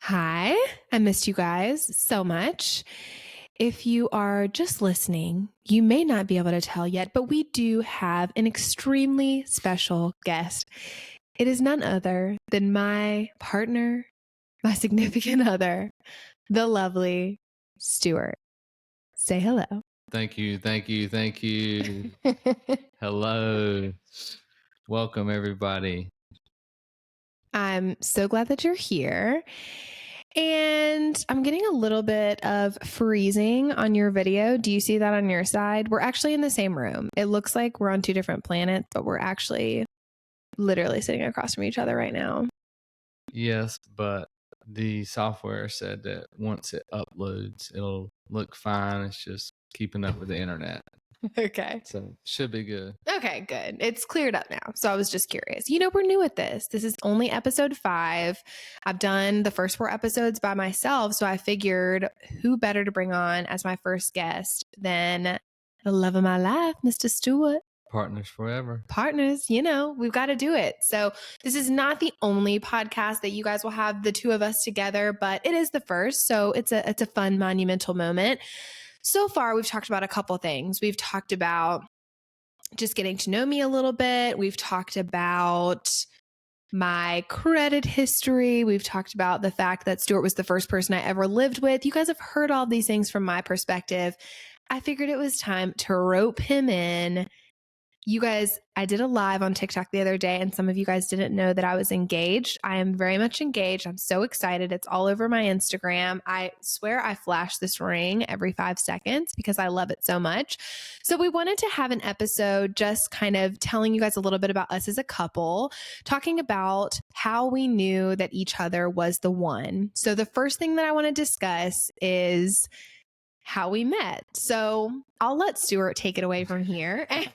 Hi, I missed you guys so much. If you are just listening, you may not be able to tell yet, but we do have an extremely special guest. It is none other than my partner, my significant other, the lovely Stuart. Say hello. Thank you. Thank you. Thank you. Hello. Welcome, everybody. I'm so glad that you're here. And I'm getting a little bit of freezing on your video. Do you see that on your side? We're actually in the same room. It looks like we're on two different planets, but we're actually literally sitting across from each other right now. Yes, but the software said that once it uploads, it'll look fine. It's just keeping up with the internet. Okay. So should be good. Okay, good. It's cleared up now. So I was just curious. We're new at this. This is only episode 5. I've done the first 4 episodes by myself. So I figured who better to bring on as my first guest than the love of my life, Mr. Stewart. Partners forever. Partners, we've got to do it. So this is not the only podcast that you guys will have the two of us together, but it is the first. So it's a fun, monumental moment. So far, we've talked about a couple things. We've talked about just getting to know me a little bit. We've talked about my credit history. We've talked about the fact that Stuart was the first person I ever lived with. You guys have heard all these things from my perspective. I figured it was time to rope him in. You guys, I did a live on TikTok the other day, and some of you guys didn't know that I was engaged. I am very much engaged. I'm so excited. It's all over my Instagram. I swear I flash this ring every 5 seconds because I love it so much. So we wanted to have an episode just kind of telling you guys a little bit about us as a couple, talking about how we knew that each other was the one. So the first thing that I want to discuss is how we met. So I'll let Stuart take it away from here and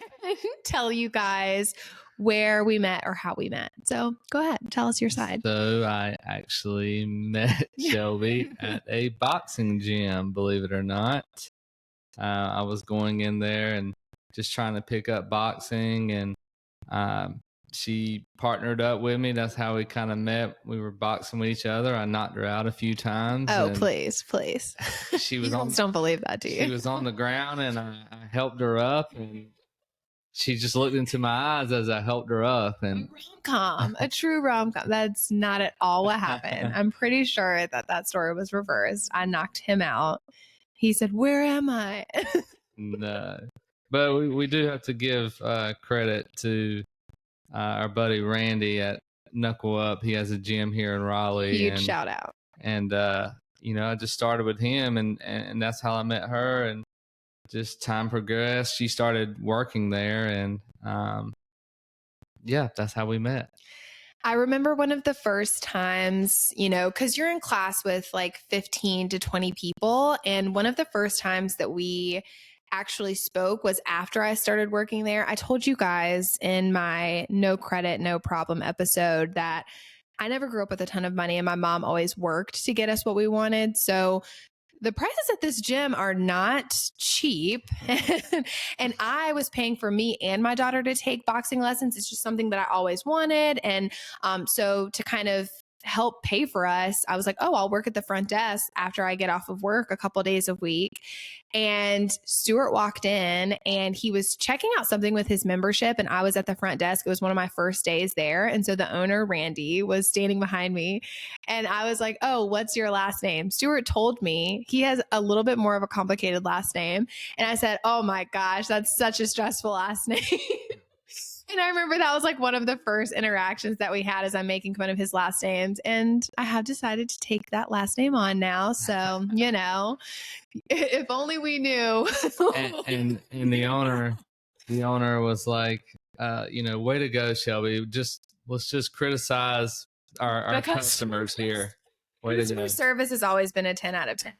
tell you guys where we met or how we met. So go ahead, tell us your side. So I actually met Shelby at a boxing gym, believe it or not. I was going in there and just trying to pick up boxing, and she partnered up with me. That's how we kind of met. We were boxing with each other. I knocked her out a few times. Oh, please. She was don't believe that, do you? She was on the ground, and I helped her up, and she just looked into my eyes as I helped her up. And a true rom-com. That's not at all what happened. I'm pretty sure that story was reversed. I knocked him out. He said, "Where am I?" No. But we do have to give credit to our buddy Randy at Knuckle Up. He has a gym here in Raleigh. Huge shout out. And I just started with him, and that's how I met her. And just time progressed. She started working there, and that's how we met. I remember one of the first times, because you're in class with like 15 to 20 people. And one of the first times that we actually spoke was after I started working there. I told you guys in my No Credit, No Problem episode that I never grew up with a ton of money and my mom always worked to get us what we wanted. So the prices at this gym are not cheap. And I was paying for me and my daughter to take boxing lessons. It's just something that I always wanted. And so to kind of help pay for us, I was like, oh, I'll work at the front desk after I get off of work a couple days a week. And Stuart walked in and he was checking out something with his membership. And I was at the front desk. It was one of my first days there. And so the owner, Randy, was standing behind me. And I was like, oh, what's your last name? Stuart told me he has a little bit more of a complicated last name. And I said, oh my gosh, that's such a stressful last name. And I remember that was like one of the first interactions that we had as I'm making fun of his last names. And I have decided to take that last name on now. So, if only we knew. and the owner was like, way to go, Shelby. Let's just criticize our customers here. Customer service has always been a 10 out of 10.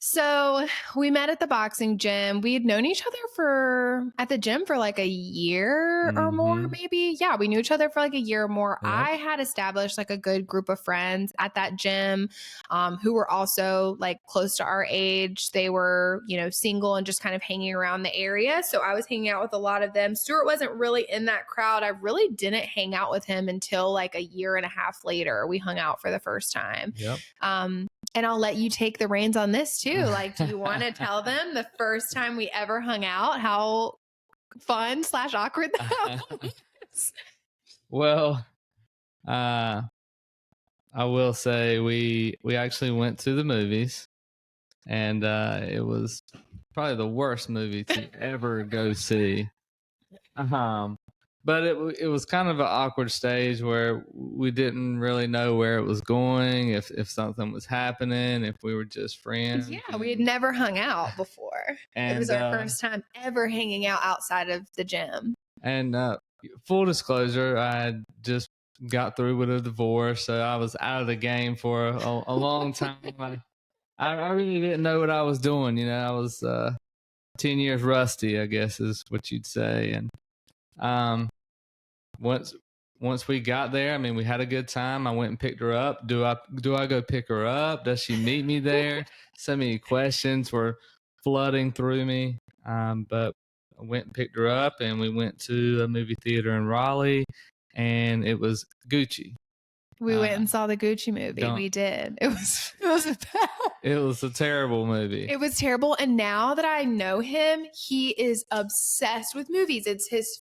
So we met at the boxing gym. We had known each other at the gym for like a year or more, Mm-hmm. maybe. Yeah, we knew each other for like a year or more. Yep. I had established like a good group of friends at that gym who were also like close to our age. They were, single and just kind of hanging around the area. So I was hanging out with a lot of them. Stuart wasn't really in that crowd. I really didn't hang out with him until like a year and a half later. We hung out for the first time. Yep. And I'll let you take the reins on this too. Like, do you want to tell them the first time we ever hung out, how fun / awkward that was? Well, I will say we actually went to the movies, and it was probably the worst movie to ever go see. But it was kind of an awkward stage where we didn't really know where it was going, if something was happening, if we were just friends. Yeah, we had never hung out before. And it was our first time ever hanging out outside of the gym. And full disclosure, I had just got through with a divorce, so I was out of the game for a long time. I really didn't know what I was doing. I was 10 years rusty, I guess is what you'd say. And once we got there, I mean, we had a good time. I went and picked her up. Do I go pick her up? Does she meet me there? So many questions were flooding through me. But I went and picked her up, and we went to a movie theater in Raleigh, and it was Gucci. We went and saw the Gucci movie. We did. It was bad. It was a terrible movie. It was terrible. And now that I know him, he is obsessed with movies. It's his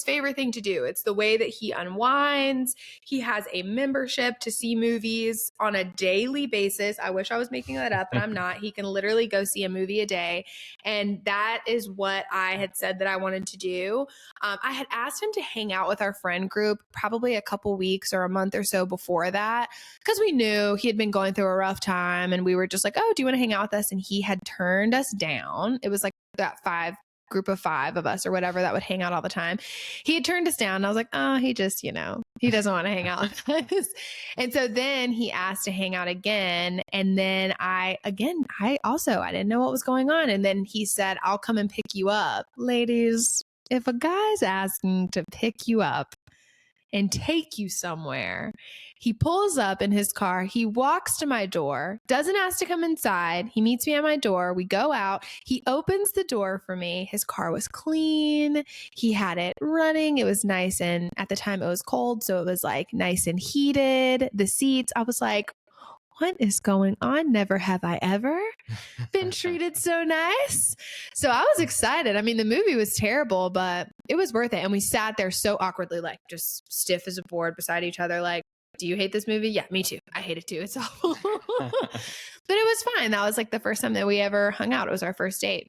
favorite thing to do. It's the way that he unwinds. He has a membership to see movies on a daily basis. I wish I was making that up, but I'm not. He can literally go see a movie a day. And that is what I had said that I wanted to do. I had asked him to hang out with our friend group probably a couple weeks or a month or so before that, because we knew he had been going through a rough time, and we were just like, oh, do you want to hang out with us? And he had turned us down. It was like that group of 5 of us or whatever that would hang out all the time. He had turned us down. And I was like, oh, he just, he doesn't want to hang out with us. And so then he asked to hang out again. And then I didn't know what was going on. And then he said, I'll come and pick you up. Ladies, if a guy's asking to pick you up and take you somewhere, he pulls up in his car, he walks to my door, doesn't ask to come inside. He meets me at my door. We go out. He opens the door for me. His car was clean. He had it running. It was nice. And at the time it was cold, so it was like nice and heated. The seats, I was like, what is going on? Never have I ever been treated so nice. So I was excited. I mean, the movie was terrible, but it was worth it. And we sat there so awkwardly, like just stiff as a board beside each other. Like, do you hate this movie? Yeah, me too. I hate it too. It's awful. But it was fine. That was like the first time that we ever hung out. It was our first date.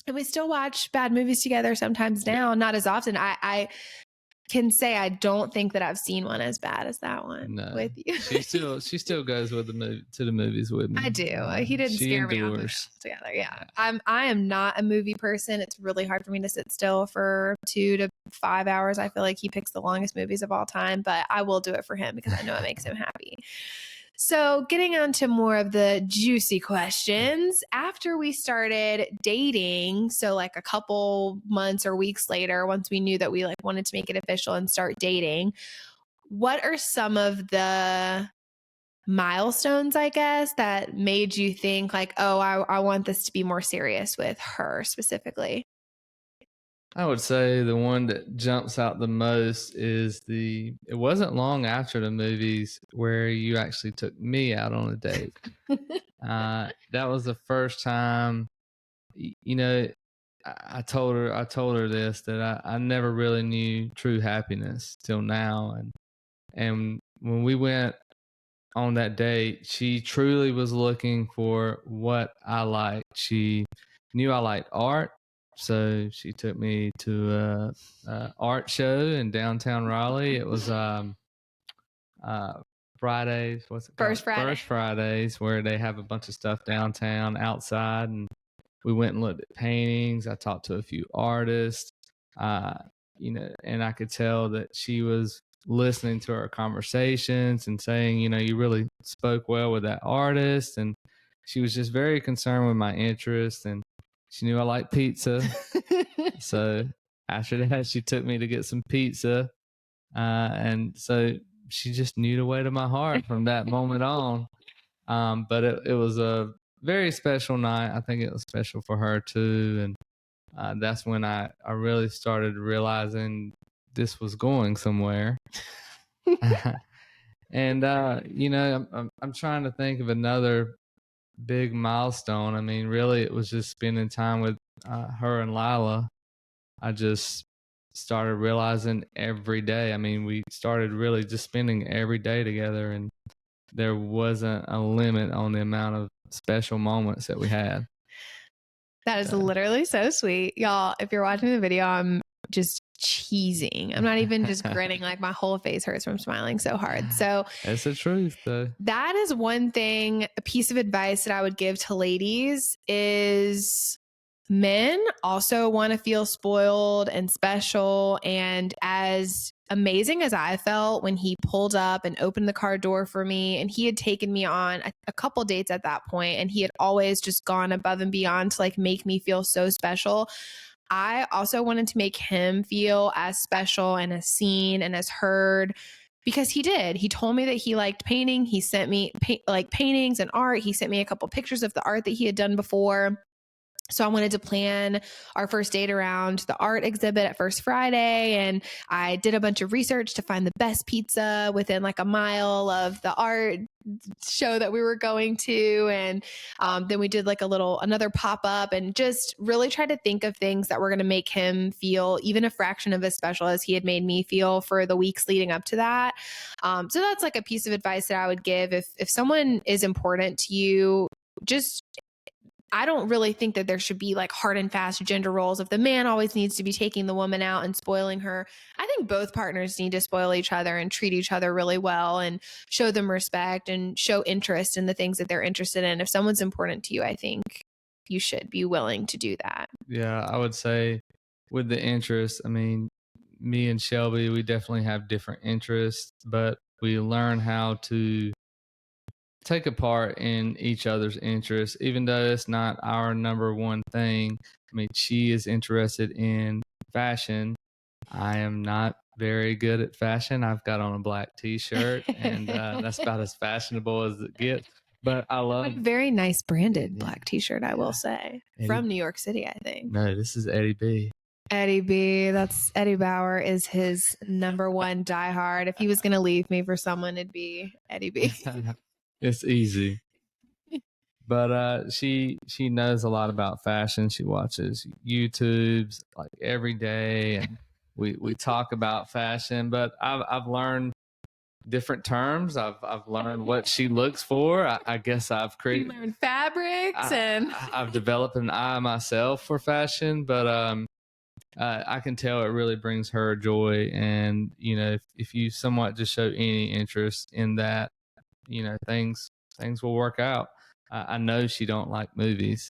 And we still watch bad movies together sometimes now, not as often. I can say I don't think that I've seen one as bad as that one with you. she still goes with to the movies with me. I do. He didn't scare me off together. Yeah. I am not a movie person. It's really hard for me to sit still for 2 to 5 hours. I feel like he picks the longest movies of all time, but I will do it for him because I know it makes him happy. So getting on to more of the juicy questions, after we started dating, so like a couple months or weeks later, once we knew that we like wanted to make it official and start dating, what are some of the milestones, I guess, that made you think like, oh, I want this to be more serious with her specifically? I would say the one that jumps out the most is it wasn't long after the movies where you actually took me out on a date. That was the first time, I told her this, that I never really knew true happiness till now. And when we went on that date, she truly was looking for what I liked. She knew I liked art. So she took me to a art show in downtown Raleigh. It was Fridays. What's it called? First Fridays, where they have a bunch of stuff downtown outside, and we went and looked at paintings. I talked to a few artists, and I could tell that she was listening to our conversations and saying, you really spoke well with that artist. And she was just very concerned with my interests, and she knew I like pizza. So after that, she took me to get some pizza. And so she just knew the way to my heart from that moment on. But it was a very special night. I think it was special for her too. And that's when I really started realizing this was going somewhere. And, I'm trying to think of another big milestone. I mean, really, it was just spending time with her and Lila. I just started realizing every day. I mean, we started really just spending every day together, and there wasn't a limit on the amount of special moments that we had. That is literally so sweet. Y'all, if you're watching the video, I'm just cheesing. I'm not even just grinning, like my whole face hurts from smiling so hard. So it's the truth, though. That is one thing, a piece of advice that I would give to ladies is men also want to feel spoiled and special. And as amazing as I felt when he pulled up and opened the car door for me, and he had taken me on a couple dates at that point, and he had always just gone above and beyond to like make me feel so special. I also wanted to make him feel as special and as seen and as heard, because he did. He told me that he liked painting. He sent me like paintings and art. He sent me a couple pictures of the art that he had done before. So I wanted to plan our first date around the art exhibit at First Friday. And I did a bunch of research to find the best pizza within like a mile of the art show that we were going to. And then we did like another pop-up, and just really tried to think of things that were going to make him feel even a fraction of as special as he had made me feel for the weeks leading up to that. So that's like a piece of advice that I would give. If someone is important to you, I don't really think that there should be like hard and fast gender roles. If the man always needs to be taking the woman out and spoiling her, I think both partners need to spoil each other and treat each other really well and show them respect and show interest in the things that they're interested in. If someone's important to you, I think you should be willing to do that. Yeah, I would say with the interest, I mean, me and Shelby, we definitely have different interests, but we learn how to take a part in each other's interests, even though it's not our number one thing. I mean, she is interested in fashion. I am not very good at fashion. I've got on a black t-shirt, and that's about as fashionable as it gets. But I love a very nice branded black t-shirt, I will say. From New York City, I think. No, this is Eddie B. Eddie B. That's Eddie Bauer is his number one diehard. If he was going to leave me for someone, it'd be Eddie B. It's easy. But she knows a lot about fashion. She watches YouTubes like every day, and we talk about fashion. But I've learned different terms. I've learned what she looks for. I guess I've created learned fabrics, and I've developed an eye myself for fashion. But I can tell it really brings her joy. And if you somewhat just show any interest in that, things will work out. I know she don't like movies.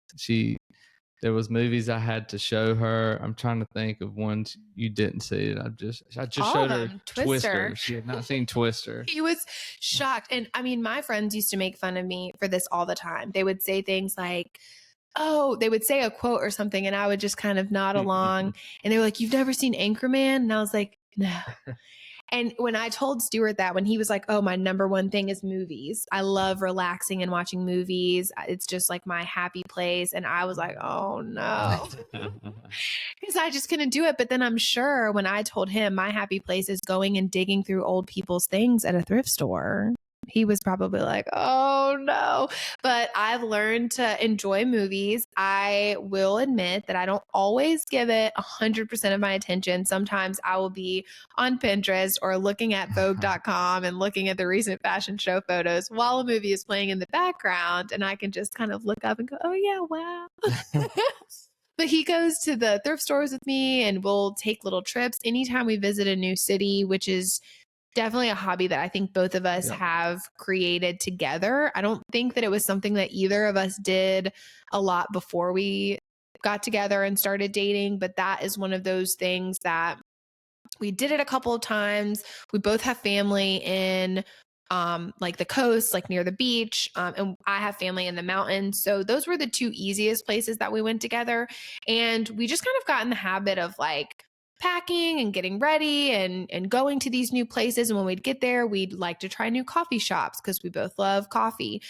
There was movies I had to show her. I'm trying to think of ones you didn't see. I just showed her Twister. She had not seen Twister. He was shocked. And I mean, my friends used to make fun of me for this all the time. They would say things like, they would say a quote or something, and I would just kind of nod along. And they were like, "You've never seen Anchorman?" And I was like, "No." And when I told Stuart that, when he was like, "Oh, my number one thing is movies. I love relaxing and watching movies. It's just like my happy place." And I was like, "Oh no," because I just couldn't do it. But then I'm sure when I told him my happy place is going and digging through old people's things at a thrift store, he was probably like, "Oh no." But I've learned to enjoy movies. I will admit that I don't always give it 100% of my attention. Sometimes I will be on Pinterest or looking at Vogue.com and looking at the recent fashion show photos while a movie is playing in the background. And I can just kind of look up and go, "Oh yeah, wow." But he goes to the thrift stores with me, and we'll take little trips anytime we visit a new city, which is definitely a hobby that I think both of us have created together. I don't think that it was something that either of us did a lot before we got together and started dating, but that is one of those things that we did it a couple of times. We both have family in like the coast, like near the beach. And I have family in the mountains. So those were the two easiest places that we went together. And we just kind of got in the habit of like packing and getting ready and going to these new places. And when we'd get there, we'd like to try new coffee shops because we both love coffee.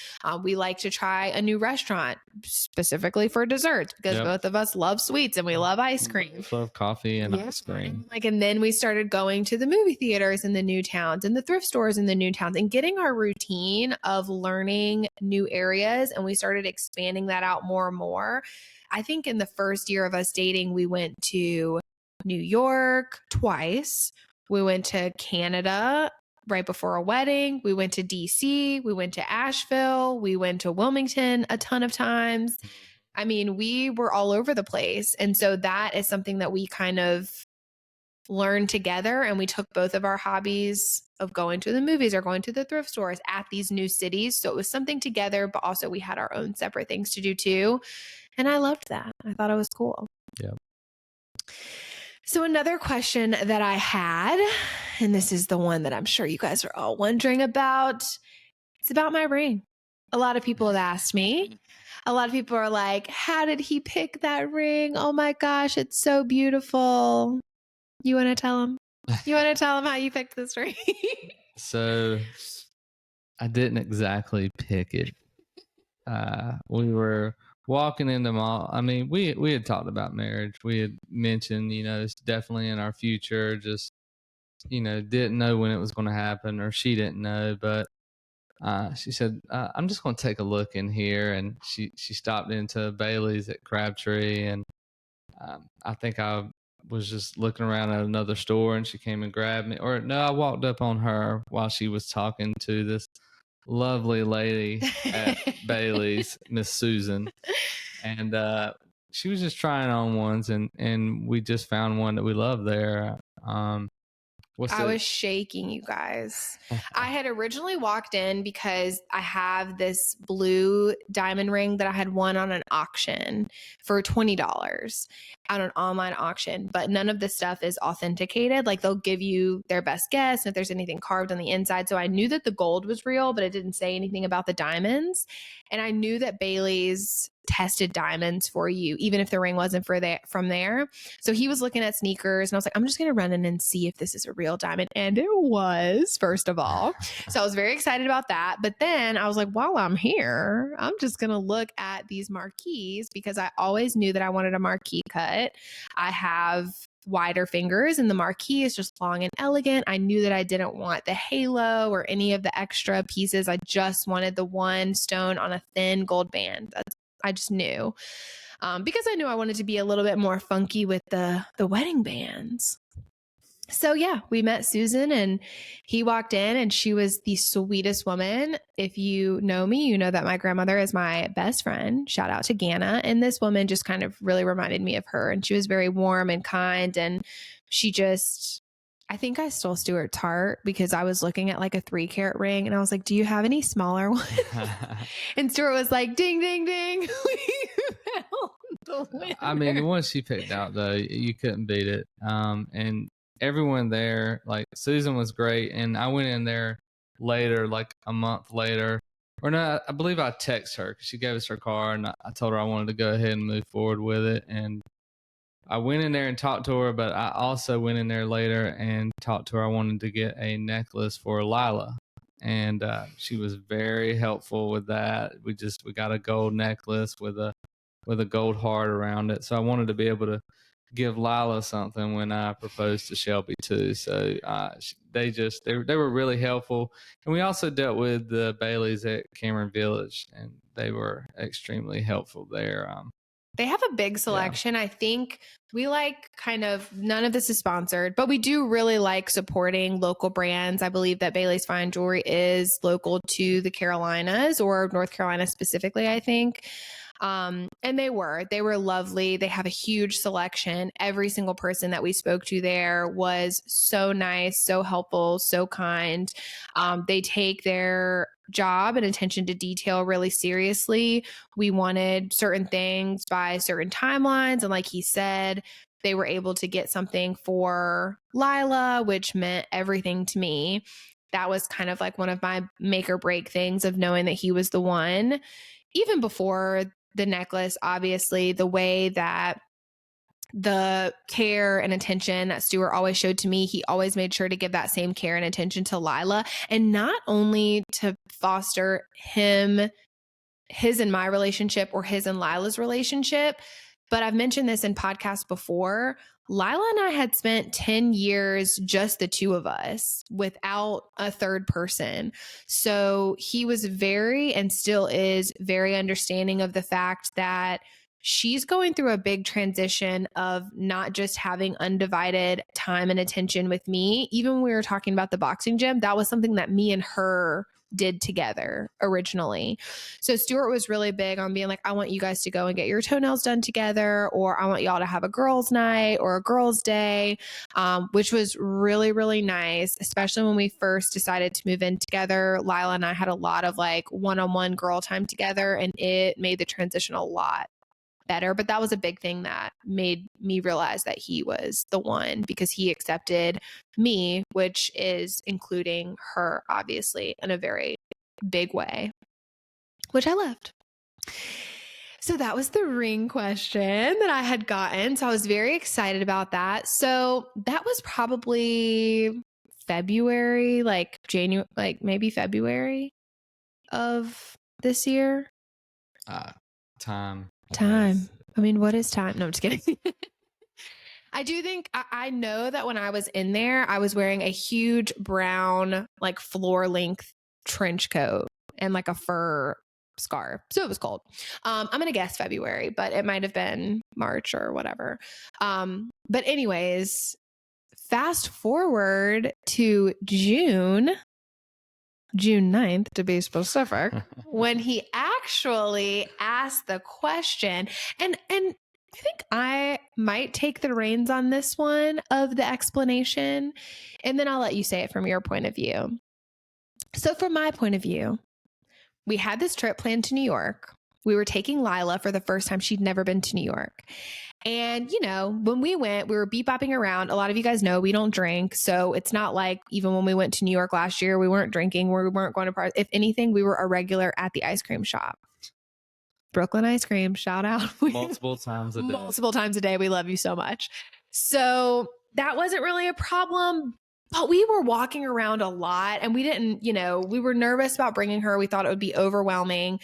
We like to try a new restaurant specifically for desserts because both of us love sweets and we love ice cream. Love coffee and ice cream. And then we started going to the movie theaters in the new towns and the thrift stores in the new towns and getting our routine of learning new areas. And we started expanding that out more and more. I think in the first year of us dating, we went to New York twice. We went to Canada right before a wedding. We went to DC. We went to Asheville. We went to Wilmington a ton of times. I mean, we were all over the place. And so that is something that we kind of learned together. And we took both of our hobbies of going to the movies or going to the thrift stores at these new cities. So it was something together, but also we had our own separate things to do too. And I loved that. I thought it was cool. Yeah. So another question that I had, and this is the one that I'm sure you guys are all wondering about, it's about my ring. A lot of people have asked me. A lot of people are like, how did he pick that ring? Oh my gosh, it's so beautiful. You want to tell him? You want to tell him how you picked this ring? So I didn't exactly pick it. We were walking in the mall. I mean, we had talked about marriage. We had mentioned, it's definitely in our future. Just, didn't know when it was going to happen, or she didn't know. But she said, I'm just going to take a look in here. And she stopped into Bailey's at Crabtree. And I think I was just looking around at another store, and she came and grabbed me. Or no, I walked up on her while she was talking to this lovely lady at Bailey's, Miss Susan, and she was just trying on ones, and we just found one that we love there. I was shaking, you guys. I had originally walked in because I have this blue diamond ring that I had won on an auction for $20 on an online auction, but none of the stuff is authenticated. Like they'll give you their best guess and if there's anything carved on the inside. So I knew that the gold was real, but it didn't say anything about the diamonds. And I knew that Bailey's tested diamonds for you, even if the ring wasn't from there. So he was looking at sneakers and I was like, I'm just going to run in and see if this is a real diamond. And it was, first of all. So I was very excited about that. But then I was like, while I'm here, I'm just going to look at these marquees because I always knew that I wanted a marquee cut. I have wider fingers and the marquee is just long and elegant. I knew that I didn't want the halo or any of the extra pieces. I just wanted the one stone on a thin gold band. I just knew because I knew I wanted to be a little bit more funky with the wedding bands. So yeah, we met Susan and he walked in and she was the sweetest woman. If you know me, you know that my grandmother is my best friend. Shout out to Gana. And this woman just kind of really reminded me of her. And she was very warm and kind. And she just, I think I stole Stuart's heart because I was looking at like a 3-carat ring and I was like, do you have any smaller ones? And Stuart was like, ding, ding, ding. We found the winner. I mean, the one she picked out though, you couldn't beat it. And everyone there, like Susan was great. And I went in there later, like a month later, or no, I believe I texted her because she gave us her car and I told her I wanted to go ahead and move forward with it. And I went in there and talked to her, but I also went in there later and talked to her. I wanted to get a necklace for Lila. And she was very helpful with that. We got a gold necklace with a gold heart around it. So I wanted to be able to give Lila something when I proposed to Shelby too. So they were really helpful. And we also dealt with the Baileys at Cameron Village, and they were extremely helpful there. They have a big selection. Yeah. I think we like kind of, none of this is sponsored, but we do really like supporting local brands. I believe that Bailey's Fine Jewelry is local to the Carolinas or North Carolina specifically, I think. And they were lovely. They have a huge selection. Every single person that we spoke to there was so nice, so helpful, so kind. They take their job and attention to detail really seriously. We wanted certain things by certain timelines. And like he said, they were able to get something for Lila, which meant everything to me. that was kind of like one of my make or break things of knowing that he was the one. Even before the necklace, obviously, the way that the care and attention that Stuart always showed to me, he always made sure to give that same care and attention to Lila, and not only to foster his and my relationship or his and Lila's relationship, but I've mentioned this in podcasts before. Lila and I had spent 10 years, just the two of us, without a third person. So he was very, and still is very understanding of the fact that she's going through a big transition of not just having undivided time and attention with me. Even when we were talking about the boxing gym, that was something that me and her did together originally. So Stuart was really big on being like, I want you guys to go and get your toenails done together, or I want y'all to have a girls' night or a girls' day, which was really, really nice, especially when we first decided to move in together. Lila and I had a lot of like one-on-one girl time together, and it made the transition a lot better. But that was a big thing that made me realize that he was the one, because he accepted me, which is including her, obviously, in a very big way, which I loved. So that was the ring question that I had gotten. So I was very excited about that. So that was probably February, like January, like maybe February of this year. Time. I mean, what is time? No, I'm just kidding. I do think I know that when I was in there, I was wearing a huge brown, like floor length trench coat and like a fur scarf. So it was cold. I'm going to guess February, but it might have been March or whatever. But anyways, fast forward to June 9th, to be specific, when he actually asked the question. And I think I might take the reins on this one of the explanation, and then I'll let you say it from your point of view. So from my point of view, we had this trip planned to New York. We were taking Lila for the first time. She'd never been to New York. And, you know, when we went, we were bebopping around. A lot of you guys know we don't drink. So it's not like even when we went to New York last year, we weren't drinking. We weren't going to parties. If anything, we were a regular at the ice cream shop. Brooklyn Ice Cream, shout out. Multiple times a day. Multiple times a day. We love you so much. So that wasn't really a problem. But we were walking around a lot, and we didn't, you know, we were nervous about bringing her. We thought it would be overwhelming.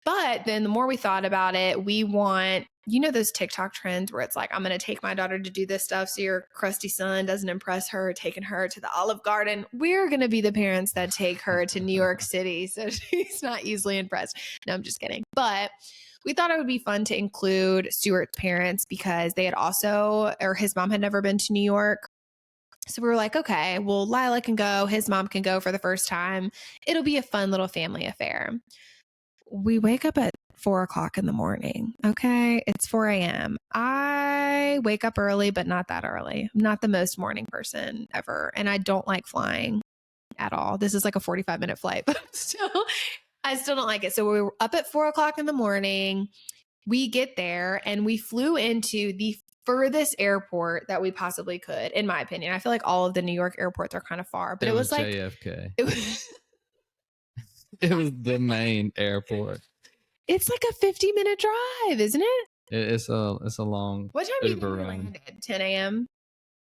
But then the more we thought about it, we want, you know, those TikTok trends where it's like, I'm going to take my daughter to do this stuff so your crusty son doesn't impress her, taking her to the Olive Garden. We're going to be the parents that take her to New York City so she's not easily impressed. No, I'm just kidding. But we thought it would be fun to include Stuart's parents because they had also, or his mom had never been to New York. So we were like, okay, well, Lila can go. His mom can go for the first time. It'll be a fun little family affair. We wake up at 4 o'clock in the morning. Okay. It's 4 a.m. I wake up early, but not that early. I'm not the most morning person ever. And I don't like flying at all. This is like a 45-minute flight, but I still don't like it. So we were up at 4 o'clock in the morning. We get there and we flew into the furthest airport that we possibly could, in my opinion. I feel like all of the New York airports are kind of far, but it was like JFK. It was It was the main airport. It's like a 50-minute drive, isn't it? It's a long. What time do you think we landed? 10 a.m.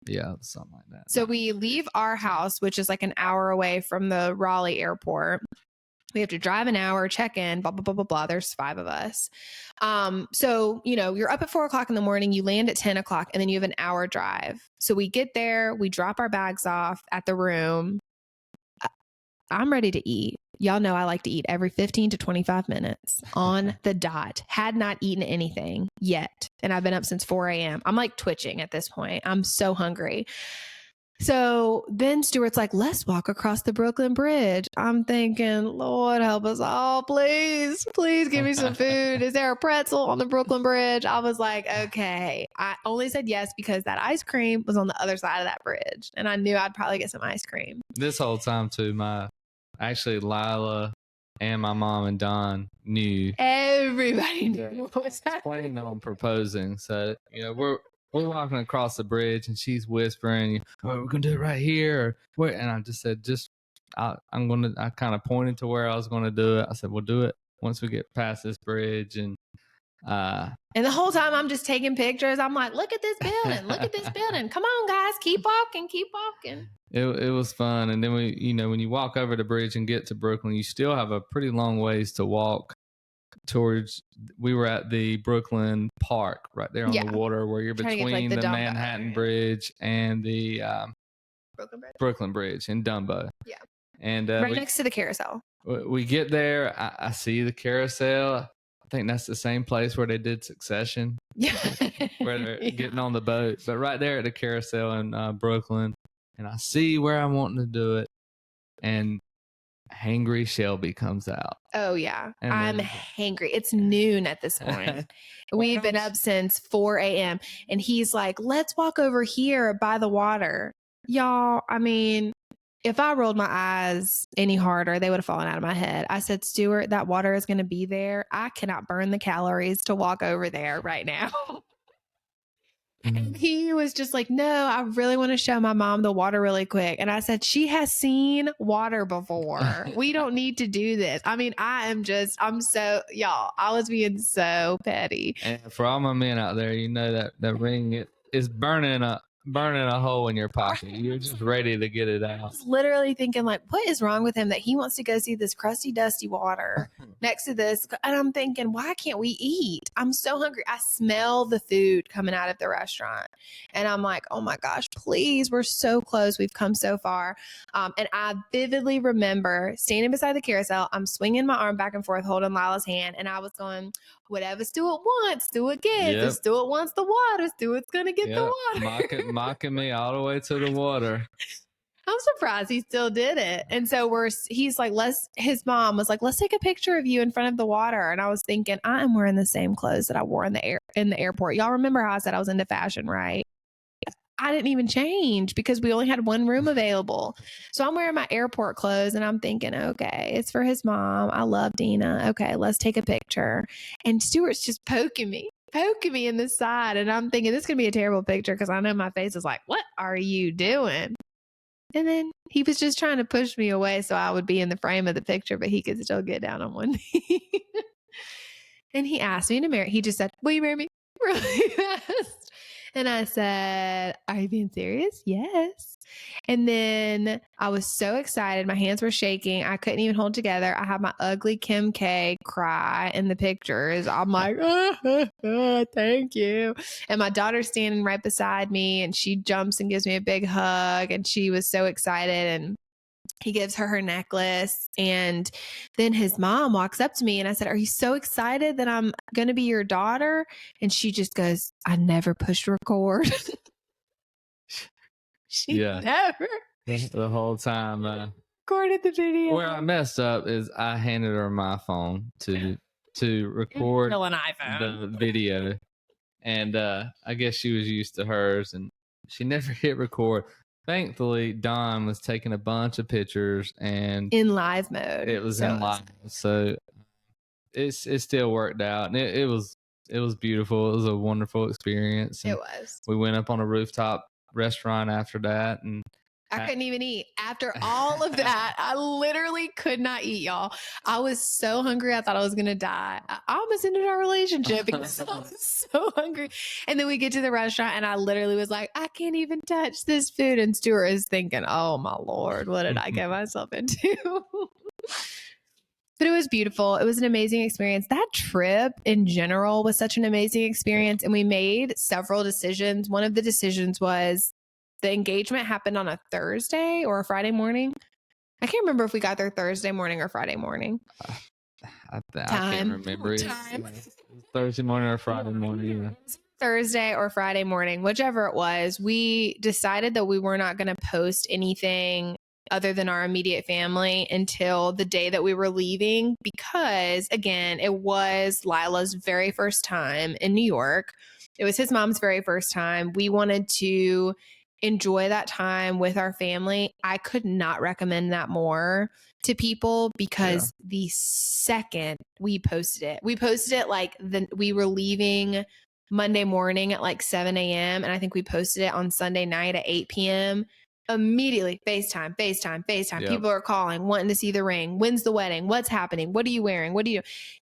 Yeah, something like that. So we leave our house, which is like an hour away from the Raleigh airport. We have to drive an hour, check in, blah, blah, blah, blah, blah. There's 5 of us. So, you know, you're up at 4 o'clock in the morning, you land at 10 o'clock, and then you have an hour drive. So we get there, we drop our bags off at the room. I'm ready to eat. Y'all know I like to eat every 15 to 25 minutes on the dot. Had not eaten anything yet. And I've been up since 4 a.m. I'm like twitching at this point. I'm so hungry. So then Stuart's like, let's walk across the Brooklyn Bridge. I'm thinking, Lord, help us all. Please, please give me some food. Is there a pretzel on the Brooklyn Bridge? I was like, okay. I only said yes because that ice cream was on the other side of that bridge. And I knew I'd probably get some ice cream. This whole time too, actually Lila and my mom and Don knew. Everybody knew what was happening. Planning on proposing. So, you know, we're walking across the bridge and she's whispering, oh, we're going to do it right here. And I just said, just I kind of pointed to where I was going to do it. I said, we'll do it once we get past this bridge. And the whole time I'm just taking pictures. I'm like, look at this building. Look at this building. Come on, guys. Keep walking. Keep walking. It was fun. And then when you walk over the bridge and get to Brooklyn, you still have a pretty long ways to walk towards. We were at the Brooklyn Park right there on the water, where you're between the Manhattan Bridge and the Brooklyn Bridge in Dumbo. Yeah. And right next to the carousel. We get there. I see the carousel. I think that's the same place where they did Succession. Yeah. Where they're getting on the boat. But right there at the carousel in Brooklyn. And I see where I'm wanting to do it. And Hangry Shelby comes out. Oh, yeah. And I'm hangry. It's noon at this point. We've been up since 4 a.m. And he's like, let's walk over here by the water. Y'all, I mean, if I rolled my eyes any harder, they would have fallen out of my head. I said, Stuart, that water is going to be there. I cannot burn the calories to walk over there right now. And he was just like, no, I really want to show my mom the water really quick. And I said, she has seen water before. We don't need to do this. I mean, I'm so, y'all, I was being so petty. And for all my men out there, you know that ring is burning a hole in your pocket. You're just ready to get it out. I was literally thinking, like, what is wrong with him that he wants to go see this crusty, dusty water next to this? And I'm thinking, why can't we eat? I'm so hungry. I smell the food coming out of the restaurant. And I'm like, oh my gosh, please. We're so close. We've come so far. And I vividly remember standing beside the carousel. I'm swinging my arm back and forth, holding Lila's hand. And I was going, whatever Stuart wants, Stuart gets. Yep. If Stuart wants the water, Stuart's going to get the water. Mocking me all the way to the water. I'm surprised he still did it. And so he's like, his mom was like, let's take a picture of you in front of the water. And I was thinking, I am wearing the same clothes that I wore in the airport. Y'all remember how I said I was into fashion, right? I didn't even change because we only had one room available. So I'm wearing my airport clothes and I'm thinking, okay, it's for his mom. I love Dina. Okay, let's take a picture. And Stuart's just poking me in the side. And I'm thinking this is going to be a terrible picture because I know my face is like, what are you doing? And then he was just trying to push me away so I would be in the frame of the picture, but he could still get down on one knee. And he asked me to marry. He just said, will you marry me? Really fast. And I said, are you being serious? Yes. And then I was so excited. My hands were shaking. I couldn't even hold together. I had my ugly Kim K cry in the pictures. I'm like, thank you. And my daughter's standing right beside me and she jumps and gives me a big hug. And she was so excited. And he gives her necklace. And then his mom walks up to me and I said, are you so excited that I'm going to be your daughter? And she just goes, I never pushed record. She never. The whole time. Recorded the video. Where I messed up is I handed her my phone to record the video. And I guess she was used to hers and she never hit record. Thankfully, Don was taking a bunch of pictures and in live mode. It was in live, so it still worked out, and it was beautiful. It was a wonderful experience. It was. We went up on a rooftop restaurant after that, and I couldn't even eat. After all of that, I literally could not eat, y'all. I was so hungry. I thought I was going to die. I almost ended our relationship because I was so hungry. And then we get to the restaurant and I literally was like, I can't even touch this food. And Stuart is thinking, oh my Lord, what did I get myself into? But it was beautiful. It was an amazing experience. That trip in general was such an amazing experience. And we made several decisions. One of the decisions was, the engagement happened on a Thursday or a Friday morning. I can't remember if we got there Thursday morning or Friday morning. I can't remember. Thursday morning or Friday morning. Yeah. Thursday or Friday morning, whichever it was. We decided that we were not going to post anything other than our immediate family until the day that we were leaving because, again, it was Lila's very first time in New York. It was his mom's very first time. We wanted to enjoy that time with our family. I could not recommend that more to people because the second we posted it like we were leaving Monday morning at like 7 a.m. and I think we posted it on Sunday night at 8 p.m. Immediately FaceTime, FaceTime, FaceTime. Yep. People are calling, wanting to see the ring. When's the wedding? What's happening? What are you wearing? What do you?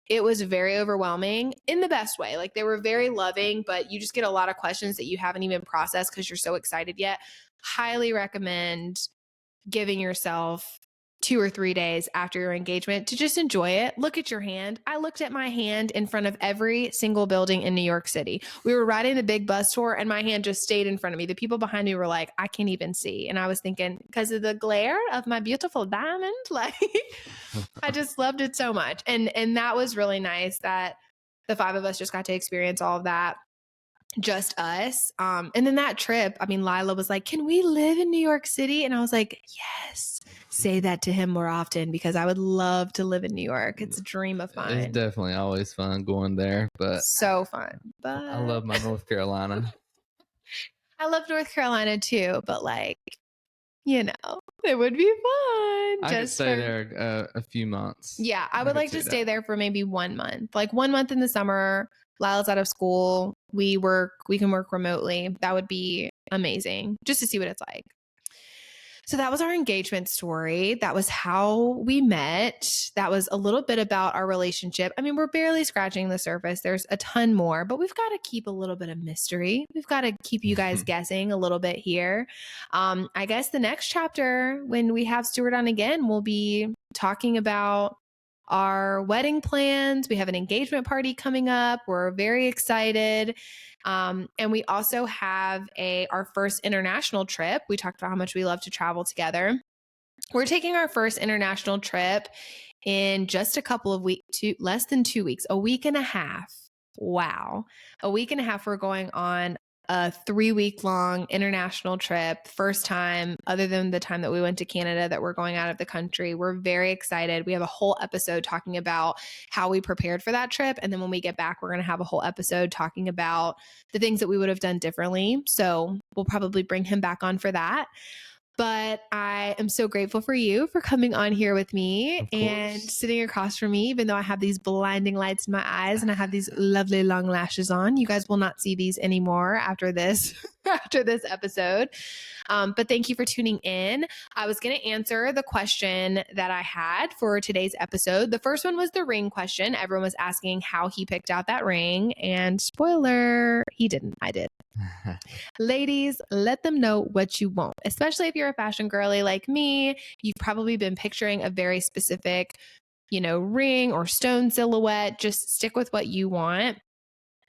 It was very overwhelming in the best way. Like, they were very loving, but you just get a lot of questions that you haven't even processed because you're so excited yet. Highly recommend giving yourself 2 or 3 days after your engagement to just enjoy it. Look at your hand. I looked at my hand in front of every single building in New York City. We were riding the big bus tour and my hand just stayed in front of me. The people behind me were like, I can't even see. And I was thinking, because of the glare of my beautiful diamond, like, I just loved it so much. And that was really nice that the 5 of us just got to experience all of that. Just us. And then that trip, I mean, Lila was like, can we live in New York City? And I was like, yes, say that to him more often because I would love to live in New York. It's a dream of mine. It's definitely always fun going there, but so fun. But I love my North Carolina. I love North Carolina too, but like, you know, it would be fun. I could stay there a few months. Yeah, I would like to stay there for maybe 1 month, like 1 month in the summer. Lila's out of school. We can work remotely. That would be amazing just to see what it's like. So that was our engagement story. That was how we met. That was a little bit about our relationship. I mean, we're barely scratching the surface. There's a ton more, but we've got to keep a little bit of mystery. We've got to keep you guys guessing a little bit here. I guess the next chapter, when we have Stuart on again, we'll be talking about our wedding plans. We have an engagement party coming up. We're very excited. And we also have our first international trip. We talked about how much we love to travel together. We're taking our first international trip in just a couple of weeks, less than 2 weeks, a week and a half. Wow. A week and a half. We're going on a 3-week-long international trip. First time, other than the time that we went to Canada, that we're going out of the country. We're very excited. We have a whole episode talking about how we prepared for that trip. And then when we get back, we're going to have a whole episode talking about the things that we would have done differently. So we'll probably bring him back on for that. But I am so grateful for you for coming on here with me and sitting across from me, even though I have these blinding lights in my eyes and I have these lovely long lashes on. You guys will not see these anymore after this episode. But thank you for tuning in. I was going to answer the question that I had for today's episode. The first one was the ring question. Everyone was asking how he picked out that ring. And spoiler, he didn't. I did. Ladies, let them know what you want, especially if you're a fashion girly like me. You've probably been picturing a very specific, ring or stone silhouette. Just stick with what you want.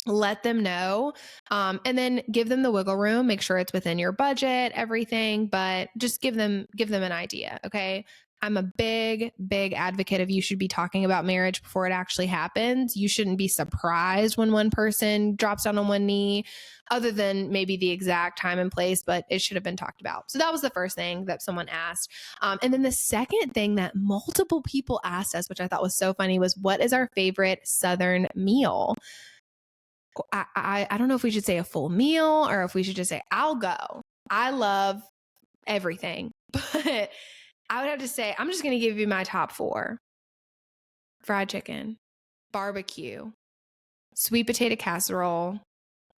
Let them know, and then give them the wiggle room. Make sure it's within your budget, everything, but just give them an idea. Okay. I'm a big, big advocate of you should be talking about marriage before it actually happens. You shouldn't be surprised when one person drops down on one knee, other than maybe the exact time and place, but it should have been talked about. So that was the first thing that someone asked. And then the second thing that multiple people asked us, which I thought was so funny, was what is our favorite Southern meal? I don't know if we should say a full meal or if we should just say, I'll go. I love everything, but I would have to say, I'm just going to give you my top 4. Fried chicken, barbecue, sweet potato casserole,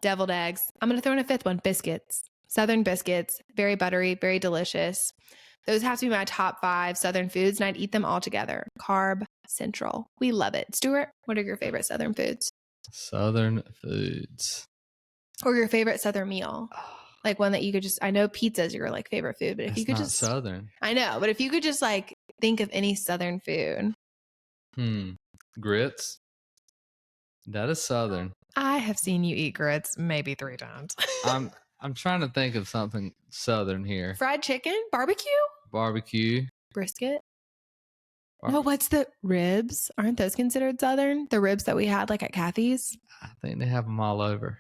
deviled eggs. I'm going to throw in a 5th one, biscuits, Southern biscuits, very buttery, very delicious. Those have to be my top 5 Southern foods, and I'd eat them all together. Carb Central. We love it. Stuart, what are your favorite Southern foods? Southern foods. Or your favorite Southern meal? Like one that you could just, I know pizza's your like favorite food, but if you could just Southern. I know, but if you could just like think of any Southern food. Grits. That is Southern. I have seen you eat grits maybe 3 times. I'm trying to think of something Southern here. Fried chicken, barbecue, brisket. No, what's the ribs? Aren't those considered Southern? The ribs that we had like at Kathy's? I think they have them all over.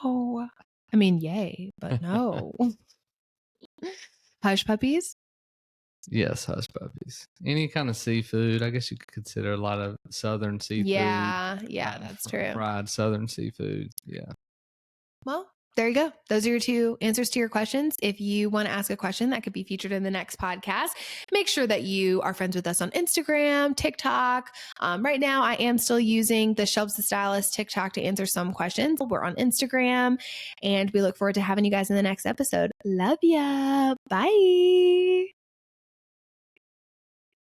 Oh no. I mean, yay, but no. Hush puppies? Yes, hush puppies. Any kind of seafood. I guess you could consider a lot of Southern seafood. Yeah, that's true. Fried Southern seafood. Yeah. Well, There you go. Those are your 2 answers to your questions. If you want to ask a question that could be featured in the next podcast, make sure that you are friends with us on Instagram, TikTok. Right now, I am still using the Shelbs the Stylist TikTok to answer some questions. We're on Instagram, and we look forward to having you guys in the next episode. Love ya. Bye.